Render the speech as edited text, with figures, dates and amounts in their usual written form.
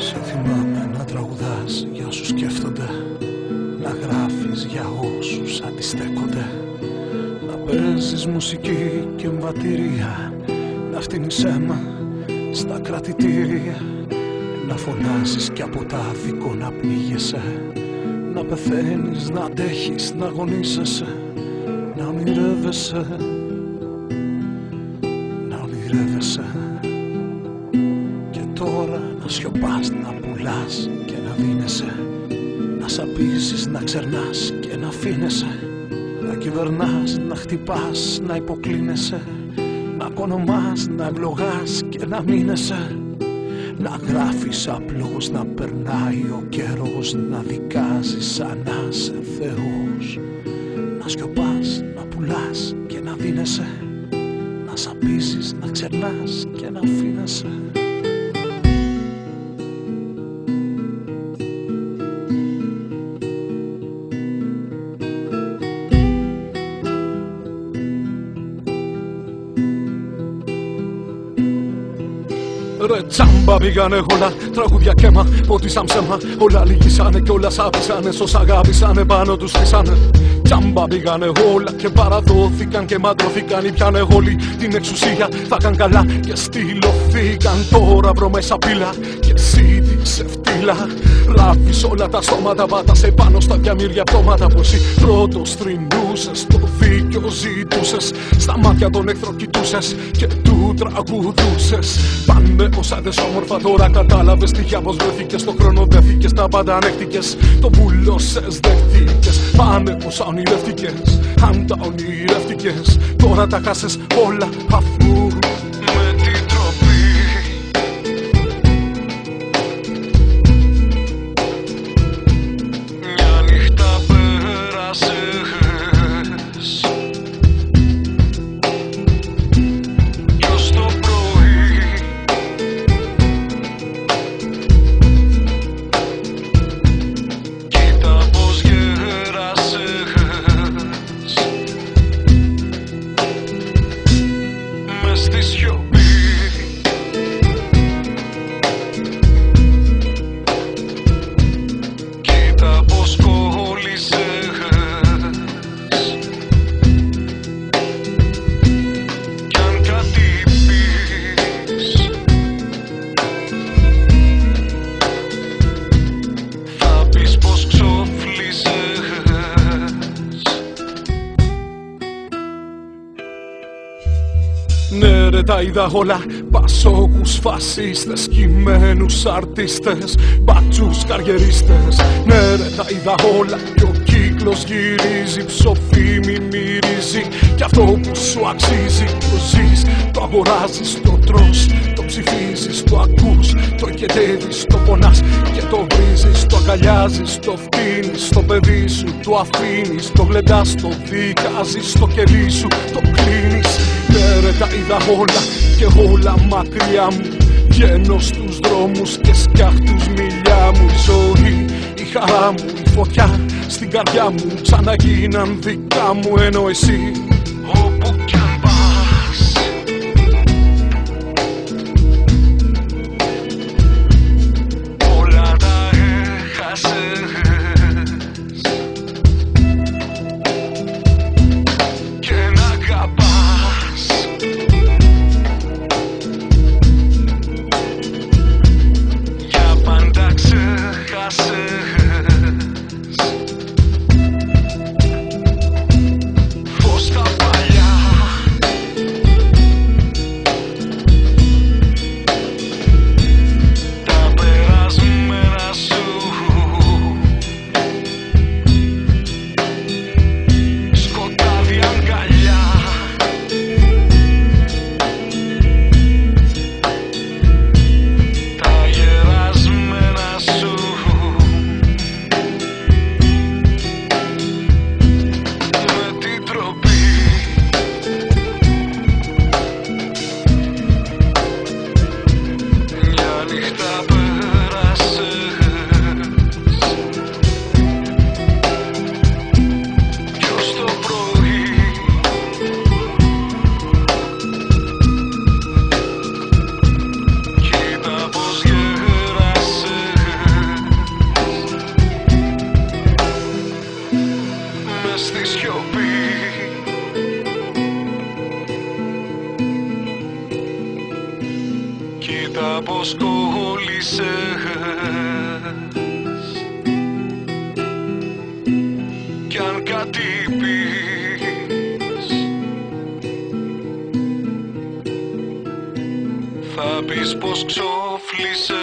Σε θυμάμαι να τραγουδάς για όσους σκέφτονται, να γράφεις για όσους αντιστέκονται, να παίζεις μουσική και εμβατηρία, να φτύνεις αίμα στα κρατητήρια, να φωνάζεις κι από τα δικό να πνίγεσαι, να πεθαίνεις, να αντέχεις, να αγωνίζεσαι, να ονειρεύεσαι, να ονειρεύεσαι. Και τώρα να σιωπάς, να πουλάς και να δίνεσαι, να σαπίζεις, να ξερνάς και να αφήνεσαι, να κυβερνάς, να χτυπάς, να υποκλίνεσαι, να κονομάς, να ευλογάς και να μείνεσαι, να γράφεις απλώς, να περνάει ο καιρός, να δικάζεις σαν να είσαι Θεός, να σιωπάς, να πουλάς και να δίνεσαι, να σαπίζεις, να ξερνάς και να αφήνεσαι. Ρε τσάμπα πήγανε όλα, τραγούδια και αίμα, πότισαν ψέμα. Όλα λυγίσανε κι όλα σάπισανε, σ' όσα αγάπησανε πάνω τους χτίσανε. Τσάμπα πήγανε όλα και παραδόθηκαν και μαντρωθήκαν. Ήπιανε όλοι την εξουσία, θα καν καλά και στυλωθήκαν. Τώρα βρω μέσα πύλα και εσύ τη ξεφτύλα. Ράφεις όλα τα στόματα, πάτασε πάνω στα διαμύρια πτώματα που εσύ πρώτος θρηνούσες, το δίκιο ζητούσες, στα μάτια τον εχθρό κοιτούσες και του τραγουδούσες. Πάνε όσα δες όμορφα, τώρα κατάλαβες τυχαία πως βρεθήκες, στο χρόνο δέθηκες, τα πάντα ανέχτηκες, το βουλώσες, δέχτηκες. Πάνε όσα ονειρεύτηκες, αν τα ονειρεύτηκες, τώρα τα χάσες όλα αφού με την τροπή μια νύχτα πέρασες κι ως το πρωί κοίτα πως γέρασες μες στη σιωπή. Κοίτα πως κόλλησες κι αν κάτι πεις θα πεις πως ξοφλήσες. Ναι ρε τα είδα όλα, πασόκους, φασίστες, κειμένους αρτίστες, μπατσούς, καριερίστες. Ναι ρε τα είδα όλα κι ο κύκλος γυρίζει, ψοφίμη μυρίζει κι αυτό που σου αξίζει το ζεις, το αγοράζεις, το τρως, το ψηφίζεις, το ακούς, το οικετεύεις, το πονάς και το βρίζεις, το αγκαλιάζεις, το φτύνεις, το παιδί σου το αφήνεις, το γλεντάς, το δικάζεις, το κελί σου το κλείνεις. Ναι ρε τα είδα όλα και όλα μακριά μου, βγαίνω στους δρόμους και σκιάχτους μιλιά μου. Η ζωή, η χαρά μου, η φωτιά στην καρδιά μου ξαναγίναν δικά μου, ενώ εσύ όπου κι αν πας όλα τα έχασες και να αγαπάς για πάντα ξέχασες. Φως τα παλιά πως κόλλησες. Κι αν κάτι πεις, θα πεις πως ξόφλησες.